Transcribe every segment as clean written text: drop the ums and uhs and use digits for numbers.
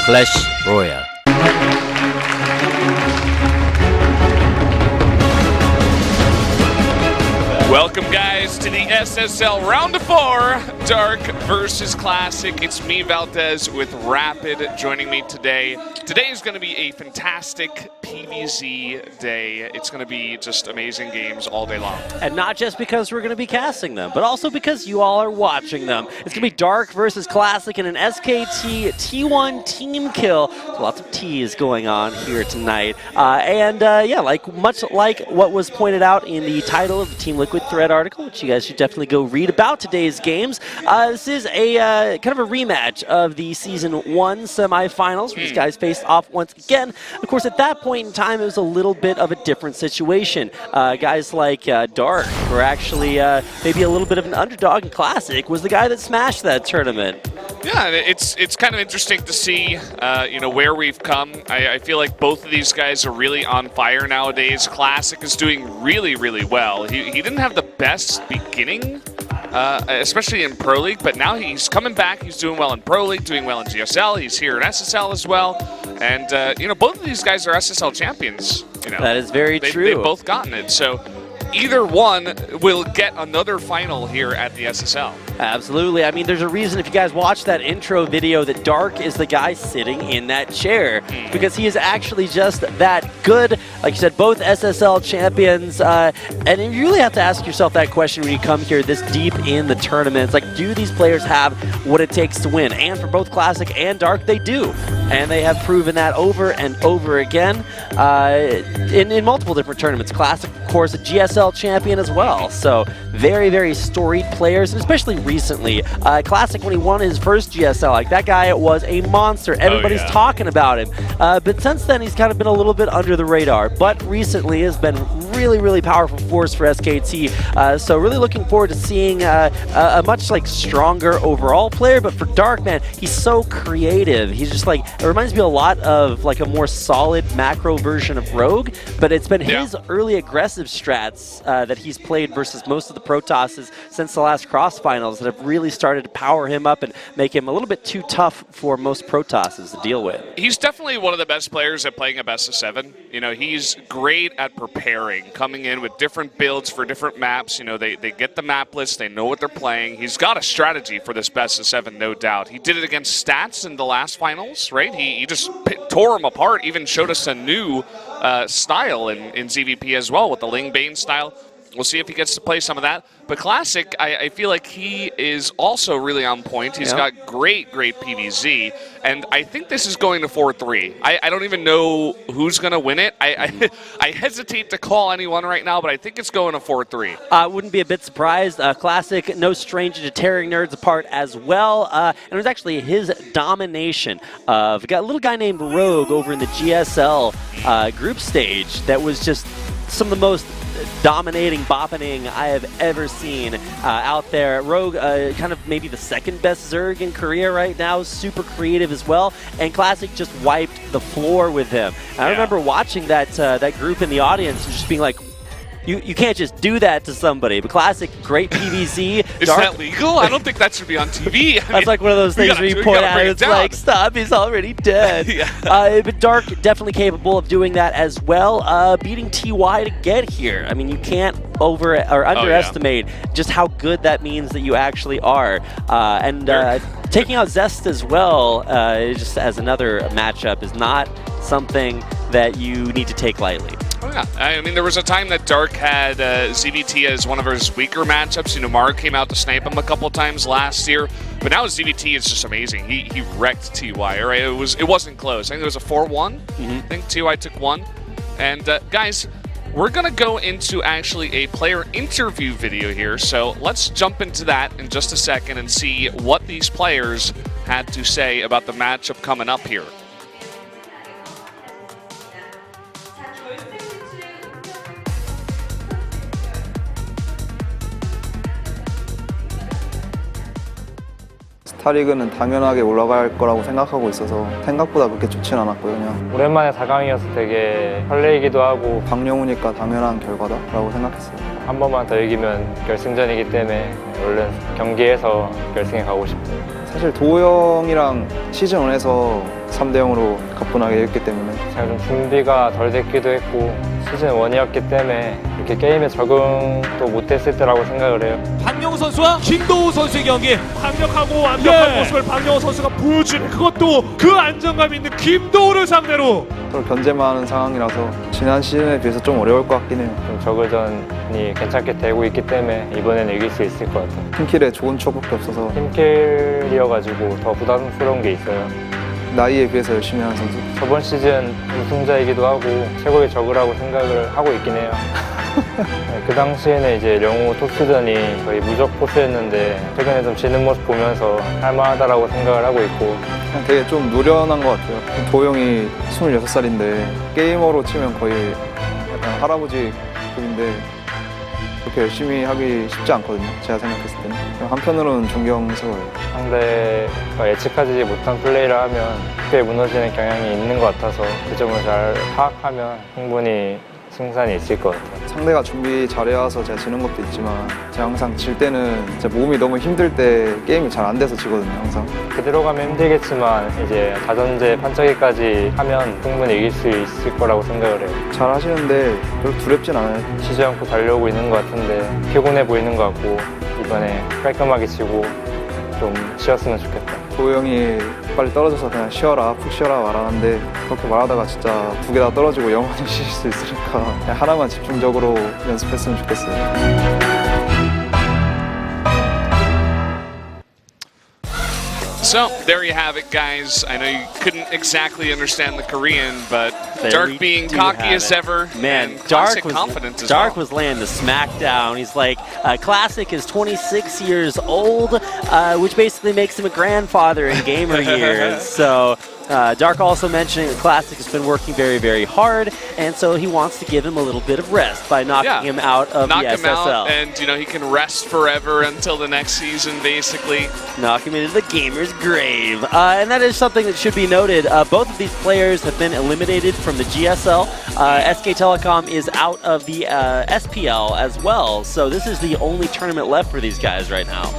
Clash Royale. Welcome, guys, to the SSL Round-4 Dark versus Classic. It's me, Valdez, with Rapid joining me today. Today is going to be a fantastic PvZ day. It's going to be just amazing games all day long. And not just because we're going to be casting them, but also because you all are watching them. It's going to be Dark versus Classic in an SKT T1 team kill. So lots of T's going on here tonight. Yeah, much like what was pointed out in the title of the Team Liquid thread article, which you guys should definitely go read about today's games. This is a kind of a rematch of the Season 1 semifinals, where these guys faced off once again. Of course, at that point in time, it was a little bit of a different situation. Guys like Dark were actually maybe a little bit of an underdog, and Classic was the guy that smashed that tournament. Yeah, it's kind of interesting to see, where we've come. I feel like both of these guys are really on fire nowadays. Classic is doing really, really well. He didn't have the best beginning, especially in Pro League, but now he's coming back. He's doing well in Pro League, doing well in GSL. He's here in SSL as well. And, both of these guys are SSL champions. That is very true. They've both gotten it. So either one will get another final here at the SSL. Absolutely. I mean, there's a reason if you guys watch that intro video that Dark is the guy sitting in that chair, because he is actually just that good. Like you said, both SSL champions, and you really have to ask yourself that question when you come here this deep in the tournament. It's like, do these players have what it takes to win? And for both Classic and Dark, they do. And they have proven that over and over again in multiple different tournaments. Classic, of course, a GSL champion as well. So very, very storied players, and especially recently. Classic, when he won his first GSL, like that guy was a monster. Everybody's talking about him. But since then, he's kind of been a little bit under the radar. But recently has been really, really powerful force for SKT. So really looking forward to seeing a much stronger overall player. But for Dark, man, he's so creative. He's just it reminds me a lot of a more solid macro version of Rogue. But it's been his early aggressive strats that he's played versus most of the Protosses since the last cross finals that have really started to power him up and make him a little bit too tough for most Protosses to deal with. He's definitely one of the best players at playing a best of 7. He's great at preparing, coming in with different builds for different maps. They get the map list, they know what they're playing. He's got a strategy for this best of 7, no doubt. He did it against Stats in the last finals, right? He just tore him apart, even showed us a new style in ZVP as well with the Ling Bane style. We'll see if he gets to play some of that. But Classic, I feel like he is also really on point. He's got great PvZ. And I think this is going to 4-3. I don't even know who's going to win it. I hesitate to call anyone right now, but I think it's going to 4-3. I wouldn't be a bit surprised. Classic, no stranger to tearing nerds apart as well. And it was actually his domination of a little guy named Rogue over in the GSL group stage that was just some of the most dominating boppening I have ever seen out there. Rogue, kind of maybe the second best Zerg in Korea right now, super creative as well, and Classic just wiped the floor with him. I remember watching that group in the audience and just being like, you can't just do that to somebody. But Classic, great PvZ. Is that legal? I don't think that should be on TV. That's one of those things where you point out, it's like, stop, he's already dead. But Dark, definitely capable of doing that as well. Beating TY to get here. I mean, you can't underestimate just how good that means that you actually are. Taking out Zest as well, just as another matchup, is not something that you need to take lightly. Oh, yeah. I mean, there was a time that Dark had ZVT as one of his weaker matchups. Mark came out to snipe him a couple times last year, but now ZVT is just amazing. He wrecked TY, right? It wasn't close. I think it was a 4-1. I think TY took 1. And guys, we're going to go into actually a player interview video here, so let's jump into that in just a second and see what these players had to say about the matchup coming up here. 스타리그는 당연하게 올라갈 거라고 생각하고 있어서 생각보다 그렇게 좋진 않았고요. 그냥 오랜만에 4강이어서 되게 설레이기도 하고 박영우니까 당연한 결과다라고 생각했어요. 한 번만 더 이기면 결승전이기 때문에 얼른 경기에서 결승에 가고 싶어요. 사실 도호 형이랑 시즌 1에서 3대 0으로 가뿐하게 했기 때문에 제가 좀 준비가 덜 됐기도 했고 시즌 1이었기 때문에 이렇게 게임에 적응도 못했을 때라고 생각을 해요. 박영호 선수와 김도우 선수의 경기, 강력하고 완벽한 모습을 박영호 선수가 보여주는, 그것도 그 안정감 있는 김도우를 상대로. 서로 견제만 하는 상황이라서 지난 시즌에 비해서 좀 어려울 것 같긴 해요. 좀 저글전이 괜찮게 되고 있기 때문에 이번에는 이길 수 있을 것 같아요. 팀킬에 좋은 추억밖에 없어서 팀킬이어가지고 더 부담스러운 게 있어요. 나이에 비해서 열심히 하는 선수. 저번 시즌 우승자이기도 하고 최고의 적으라고 생각을 하고 있긴 해요. 네, 그 당시에는 이제 영우 토스전이 거의 무적 포스였는데 최근에 좀 지는 모습 보면서 할만하다라고 생각을 하고 있고. 그냥 되게 좀 노련한 것 같아요. 도호 형이 26살인데 게이머로 치면 거의 약간 할아버지 급인데 그렇게 열심히 하기 쉽지 않거든요. 제가 생각했을 때는. 한편으로는 존경스러워요. 상대가 예측하지 못한 플레이를 하면 쉽게 무너지는 경향이 있는 것 같아서 그 점을 잘 파악하면 충분히 승산이 있을 것 같아요. 상대가 준비 잘해와서 제가 지는 것도 있지만 제가 항상 질 때는 제 몸이 너무 힘들 때 게임이 잘 안 돼서 지거든요. 항상. 그대로 가면 힘들겠지만 이제 다전제 판짜기까지 하면 충분히 이길 수 있을 거라고 생각을 해요. 잘 하시는데 별로 두렵진 않아요. 쉬지 않고 달려오고 있는 것 같은데 피곤해 보이는 것 같고 이번에 깔끔하게 치고 좀 쉬었으면 좋겠다. 도호 형이 빨리 떨어져서 그냥 쉬어라, 푹 쉬어라 말하는데 그렇게 말하다가 진짜 두 개 다 떨어지고 영원히 쉬실 수 있으니까 그냥 하나만 집중적으로 연습했으면 좋겠어요. So, there you have it, guys. I know you couldn't exactly understand the Korean, but There Dark we being do cocky have as it. ever, Man, and Dark classic was confidence as Dark well. was laying the smackdown. He's like, Classic is 26 years old, which basically makes him a grandfather in gamer years. So. Dark also mentioning that Classic has been working very, very hard, and so he wants to give him a little bit of rest by knocking him out of Knock the him SSL. out, and he can rest forever until the next season, basically. Knock him into the gamer's grave. And that is something that should be noted. Both of these players have been eliminated from the GSL. SK Telecom is out of the SPL as well, so this is the only tournament left for these guys right now.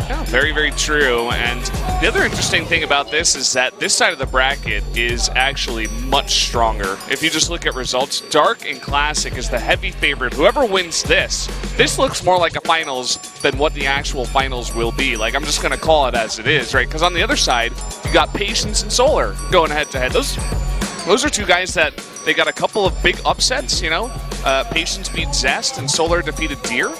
Yeah, very, very true. And the other interesting thing about this is that this side of the bracket is actually much stronger. If you just look at results, Dark and Classic is the heavy favorite. Whoever wins this looks more like a finals than what the actual finals will be. Like, I'm just going to call it as it is, right? Because on the other side, you got Patience and Solar going head-to-head. Those are two guys that they got a couple of big upsets, Patience beat Zest and Solar defeated Deer.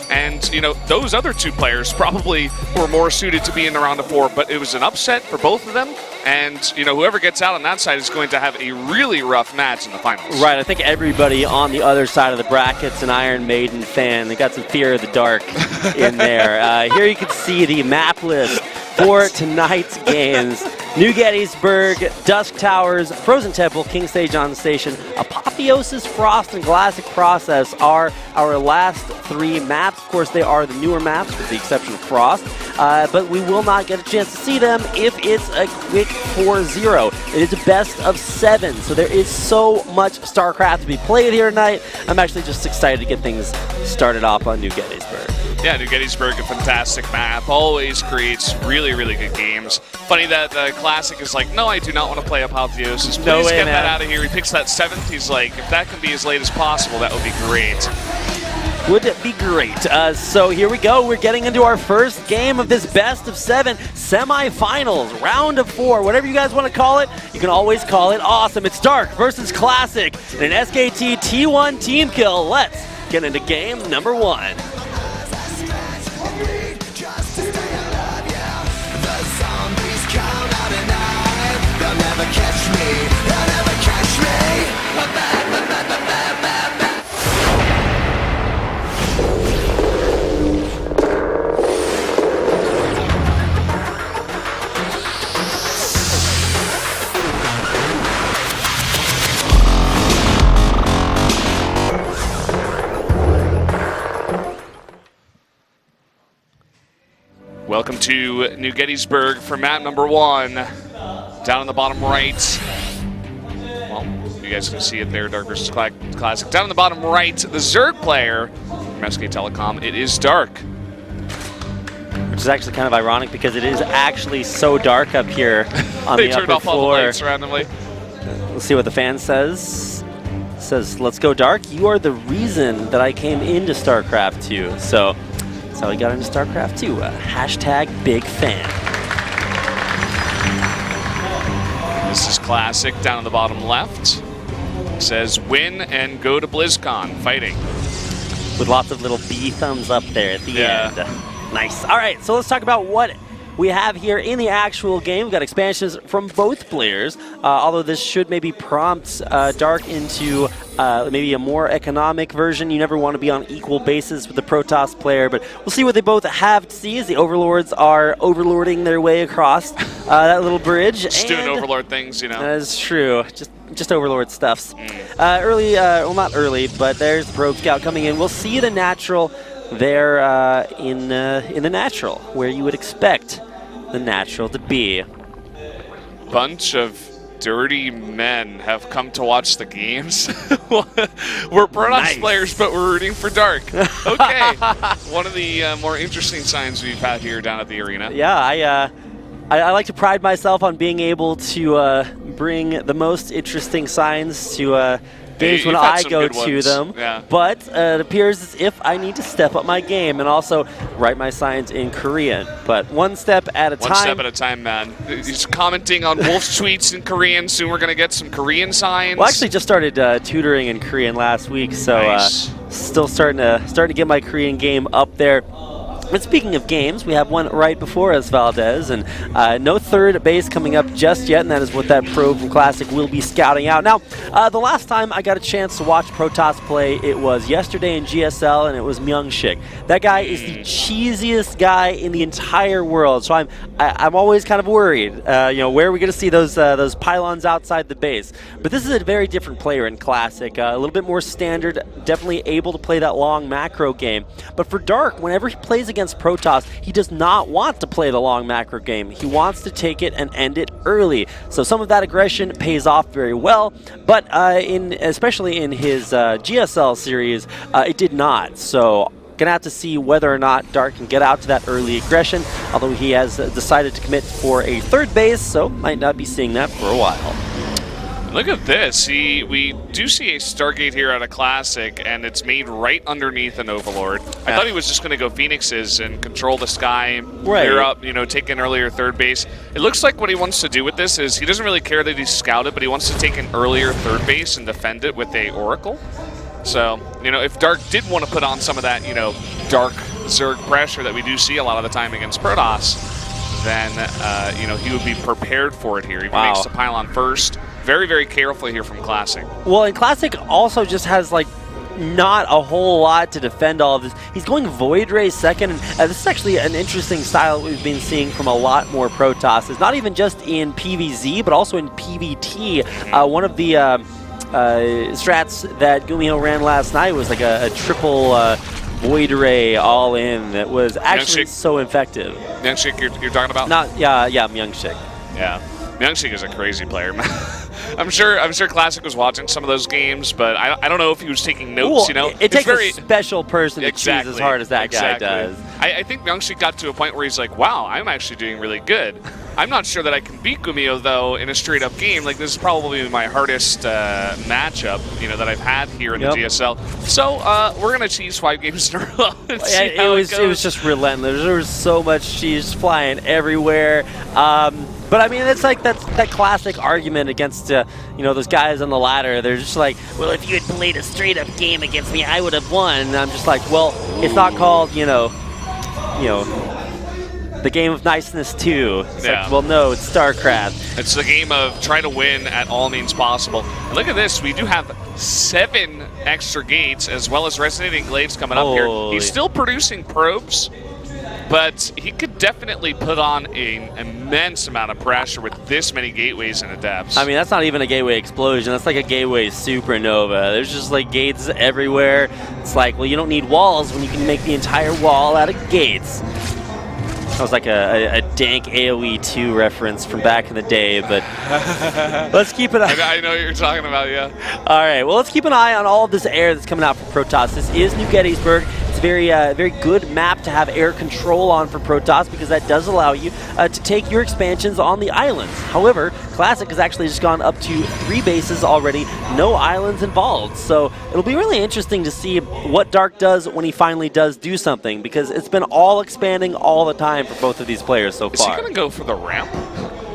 And, those other two players probably were more suited to be in the round of 4, but it was an upset for both of them. And, whoever gets out on that side is going to have a really rough match in the finals. Right, I think everybody on the other side of the bracket's an Iron Maiden fan. They got some Fear of the Dark in there. Here you can see the map list for tonight's games. New Gettysburg, Dusk Towers, Frozen Temple, King Sejong Station, Apotheosis, Frost, and Classic Process are our last 3 maps. Of course, they are the newer maps, with the exception of Frost, but we will not get a chance to see them if it's a quick 4-0. It is a best of 7, so there is so much StarCraft to be played here tonight. I'm actually just excited to get things started off on New Gettysburg. Yeah, New Gettysburg, a fantastic map, always creates really, really good games. Funny that Classic is like, no, I do not want to play Apotheosis. Please No way, get man. that out of here. He picks that 7th. He's like, if that can be as late as possible, that would be great. Would be great. So here we go. We're getting into our first game of this best of 7 semifinals, round of 4, whatever you guys want to call it. You can always call it awesome. It's Dark versus Classic in an SKT T1 team kill. Let's get into game number 1. Welcome to New Gettysburg for map number 1. Down in the bottom right. Well, you guys can see it there, Dark versus Classic. Down in the bottom right, the Zerg player from SK Telecom. It is dark. Which is actually kind of ironic because it is actually so dark up here on They the turned upper off all the floor. lights randomly. Let's see what the fan says. Says, let's go dark. You are the reason that I came into StarCraft 2. So that's how we got into StarCraft 2. Hashtag big fan. This is Classic down in the bottom left. Says win and go to BlizzCon fighting. With lots of little B thumbs up there at the end. Nice. All right, so let's talk about what we have here in the actual game. We've got expansions from both players, although this should maybe prompt Dark into maybe a more economic version. You never want to be on equal basis with the Protoss player, but we'll see what they both have to see as the Overlords are overlording their way across that little bridge. Just doing Overlord things, you know. That is true. Just Overlord stuffs. Early, well, not early, but there's the Probe Scout coming in. We'll see the natural there in the natural, where you would expect the natural to be. Bunch of dirty men have come to watch the games. We're Protoss players, but we're rooting for Dark. Okay. One of the more interesting signs we've had here down at the arena. Yeah, I like to pride myself on being able to bring the most interesting signs to games when I go to them. Yeah. But it appears as if I need to step up my game and also write my signs in Korean. But one step at a time. One step at a time, man. He's commenting on Wolf's tweets in Korean. Soon we're going to get some Korean signs. Well, I actually just started tutoring in Korean last week, so Nice. still starting to get my Korean game up there. But speaking of games, we have one right before us, Valdez, and no third base coming up just yet, and that is what that probe from Classic will be scouting out. Now, the last time I got a chance to watch Protoss play, it was yesterday in GSL, and it was Myung-Sik. That guy is the cheesiest guy in the entire world, so I'm always kind of worried. Where are we going to see those pylons outside the base? But this is a very different player in Classic, a little bit more standard, definitely able to play that long macro game. But for Dark, whenever he plays against Protoss, he does not want to play the long macro game. He wants to take it and end it early. So some of that aggression pays off very well, but especially in his GSL series, it did not. So gonna have to see whether or not Dark can get out to that early aggression, although he has decided to commit for a third base, so might not be seeing that for a while. Look at this. We do see a Stargate here at a Classic, and it's made right underneath an Overlord. I thought he was just going to go Phoenixes and control the sky, clear up, take an earlier third base. It looks like what he wants to do with this is he doesn't really care that he's scouted, but he wants to take an earlier third base and defend it with a Oracle. So, if Dark did want to put on some of that, Dark Zerg pressure that we do see a lot of the time against Protoss, then, he would be prepared for it here. He makes the pylon first. Very, very careful here from Classic. Well, and Classic also just has, not a whole lot to defend all of this. He's going Void Ray second, and this is actually an interesting style that we've been seeing from a lot more Protosses. Not even just in PvZ, but also in PvT. One of the strats that Gumiho ran last night was like a triple Void Ray all in that was actually Myung-Sik. so effective. Myung-Sik, you're talking about? Myung-Sik. Yeah. Myung-Sik is a crazy player, man. I'm sure Classic was watching some of those games, but I don't know if he was taking notes, It takes a special person to cheese as hard as that guy does. I think Myung-Sik got to a point where he's like, wow, I'm actually doing really good. I'm not sure that I can beat Gumiho, though, in a straight-up game. This is probably my hardest matchup, that I've had here in the GSL. So we're going to cheese 5 games in a row and see how it goes. It was just relentless. There was so much cheese flying everywhere. But I mean, it's like that classic argument against those guys on the ladder. They're just like, well, if you had played a straight up game against me, I would have won. And I'm just like, well, it's not called the game of niceness too. It's like, well, no, it's StarCraft. It's the game of try to win at all means possible. And look at this, we do have 7 extra gates as well as resonating glaives coming up here. He's still producing probes, but he could definitely put on an immense amount of pressure with this many gateways in the depths. I mean, that's not even a gateway explosion. That's like a gateway supernova. There's just gates everywhere. It's like, well, you don't need walls when you can make the entire wall out of gates. That was like a dank AoE 2 reference from back in the day, but let's keep it. I know what you're talking about, yeah. All right, well, let's keep an eye on all of this air that's coming out from Protoss. This is New Gettysburg. It's it's a very good map to have air control on for Protoss because that does allow you to take your expansions on the islands. However, Classic has actually just gone up to 3 bases already, no islands involved. So it'll be really interesting to see what Dark does when he finally does do something, because it's been all expanding all the time for both of these players so far. Is he going to go for the ramp?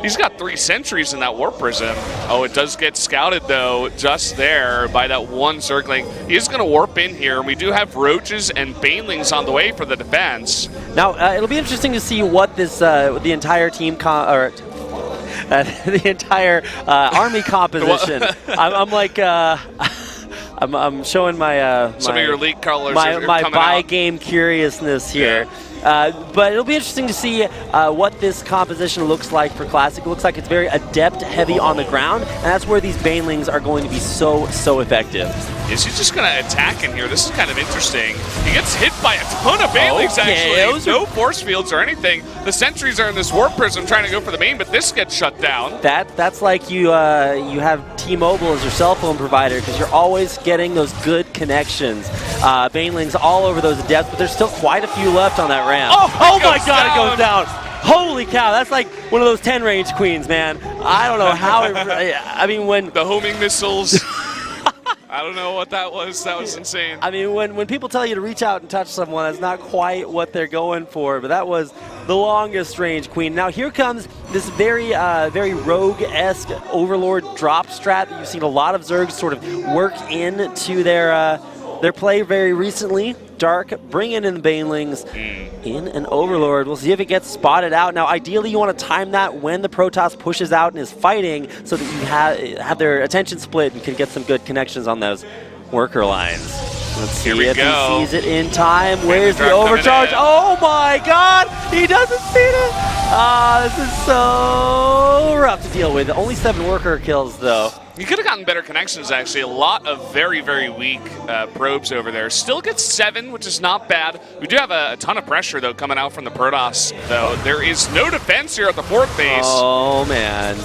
He's got 3 sentries in that Warp Prism. Oh, it does get scouted, though, just there by that one circling. He is going to warp in here, and we do have Roaches and Banelings on the way for the defense. Now, it'll be interesting to see what this the entire team the entire army composition. I'm showing my some of your league colors. My buy game curiousness here. Yeah. But it'll be interesting to see what this composition looks like for Classic. It looks like it's very adept heavy on the ground, and that's where these Banelings are going to be so effective. Is he just going to attack in here? This is kind of interesting. He gets hit by a ton of Banelings, actually. No force fields or anything. The sentries are in this Warp Prism trying to go for the main, but this gets shut down. That's like you have T-Mobile as your cell phone provider, because you're always getting those good connections. Banelings all over those adepts, but there's still quite a few left on that ramp. Oh my God, it goes down. Holy cow, that's like one of those 10-range queens, man. I don't know how I mean, when the homing missiles. I don't know what that was. That was insane. I mean, when people tell you to reach out and touch someone, that's not quite what they're going for, but that was the longest range queen. Now here comes this very rogue-esque Overlord drop strat that you've seen a lot of Zergs sort of work into their play very recently. Dark bringing in the Banelings in an Overlord. We'll see if it gets spotted out. Now, ideally, you want to time that when the Protoss pushes out and is fighting so that you have their attention split and can get some good connections on those worker lines. Let's see if he sees it in time. Where's the overcharge? Oh my God! He doesn't see it! This is so rough to deal with. Only 7 worker kills, though. You could have gotten better connections, actually. A lot of very weak probes over there. Still gets 7, which is not bad. We do have a ton of pressure, though, coming out from the Protoss, though. There is no defense here at the 4th base. Oh, man.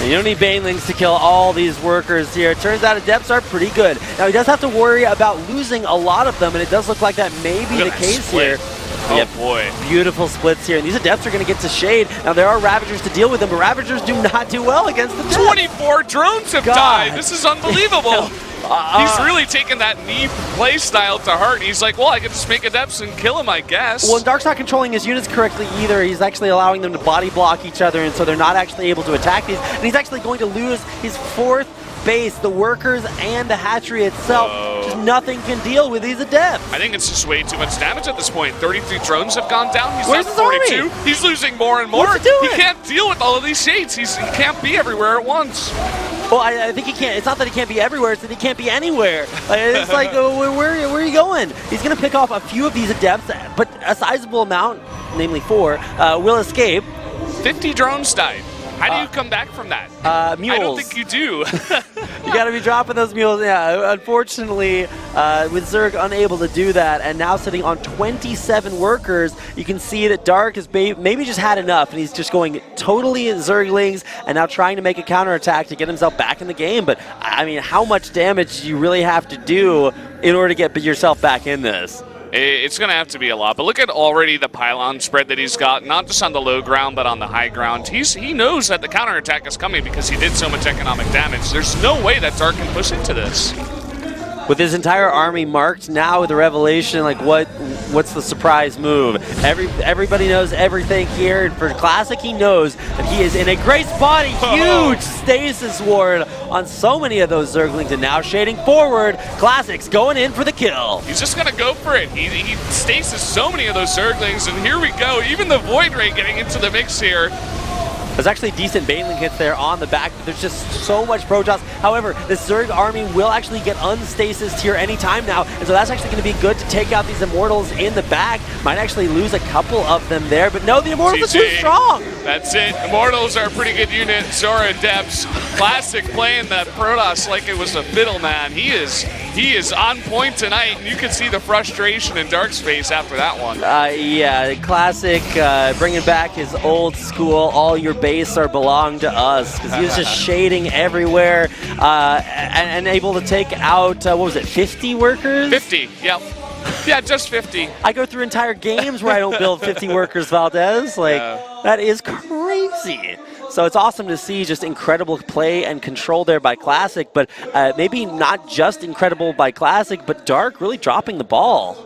And you don't need Banelings to kill all these workers here. It turns out Adepts are pretty good. Now, he does have to worry about losing a lot of them, and it does look like that may be the case here. Oh, boy. Beautiful splits here. And these Adepts are going to get to shade. Now, there are Ravagers to deal with them, but Ravagers do not do well against the Adepts. 24 drones have died. This is unbelievable. He's really taken that knee play style to heart. He's like, well, I can just make Adepts and kill him, I guess. Well, Dark's not controlling his units correctly either. He's actually allowing them to body block each other, and so they're not actually able to attack these. And he's actually going to lose his 4th base, the workers and the hatchery itself. Just nothing can deal with these Adepts. I think it's just way too much damage at this point. 33 drones have gone down. He's Where's at his 42. army? He's losing more and more. What's he doing? He can't deal with all of these shades. He can't be everywhere at once. Well, I think he can't. It's not that he can't be everywhere, it's that he can't be anywhere. It's like, where are you going? He's going to pick off a few of these Adepts, but a sizable amount, namely 4, will escape. 50 drones died. How do you come back from that? Mules. I don't think you do. You got to be dropping those mules. Yeah, unfortunately, with Zerg unable to do that, and now sitting on 27 workers, you can see that Dark has maybe just had enough, and he's just going totally Zerglings, and now trying to make a counterattack to get himself back in the game. But, I mean, how much damage do you really have to do in order to get yourself back in this? It's going to have to be a lot. But look at already the pylon spread that he's got, not just on the low ground, but on the high ground. He knows that the counterattack is coming because he did so much economic damage. There's no way that Dark can push into this. With his entire army marked now with the revelation, like what's the surprise move? Everybody knows everything here. And for Classic, he knows that he is in a great spot. A huge stasis ward on so many of those Zerglings, and now shading forward. Classic's going in for the kill. He's just going to go for it. He stasis so many of those Zerglings, and here we go. Even the Void Ray getting into the mix here. There's actually decent Baneling hits there on the back, but there's just so much Protoss. However, this Zerg army will actually get unstasised here anytime now, and so that's actually going to be good to take out these Immortals in the back. Might actually lose a couple of them there, but no, the Immortals are too strong. That's it. Immortals are a pretty good unit. Zora Adepts. Classic playing that Protoss like it was a fiddle, man. He is on point tonight, and you can see the frustration in Dark's face after that one. Yeah, Classic bringing back his old school, all your base are belong to us, because he was just shading everywhere and able to take out, what was it, 50 workers? 50, yep. Yeah, just 50. I go through entire games where I don't build 50 workers, Valdez. Like, that is crazy. So it's awesome to see just incredible play and control there by Classic, but maybe not just incredible by Classic, but Dark really dropping the ball.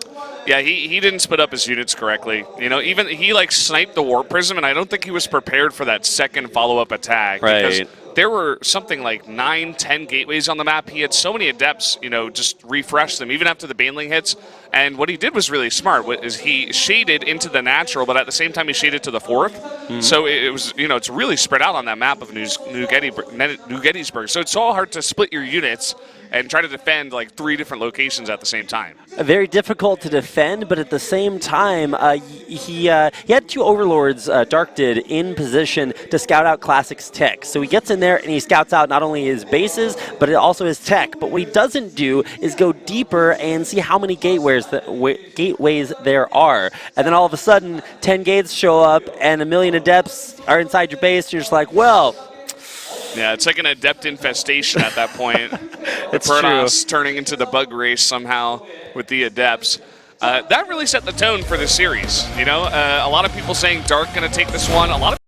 Yeah, he didn't split up his units correctly. You know, even he like sniped the Warp Prism, and I don't think he was prepared for that second follow-up attack. Right. Because there were something like 9, 10 gateways on the map. He had so many adepts, you know, just refresh them even after the Baneling hits. And what he did was really smart. Is he shaded into the natural, but at the same time he shaded to the 4th. So it was, you know, it's really spread out on that map of New Gettysburg. So it's all hard to split your units and try to defend like 3 different locations at the same time. Very difficult to defend, but at the same time, he had 2 Overlords, Dark did, in position to scout out Classic's tech. So he gets in there and he scouts out not only his bases, but also his tech. But what he doesn't do is go deeper and see how many gateways there are. And then all of a sudden, 10 gates show up and 1 million adepts are inside your base. You're just like, well... Yeah, it's like an adept infestation at that point. It's Protoss turning into the bug race somehow with the adepts. That really set the tone for the series. You know, a lot of people saying Dark going to take this one. A lot of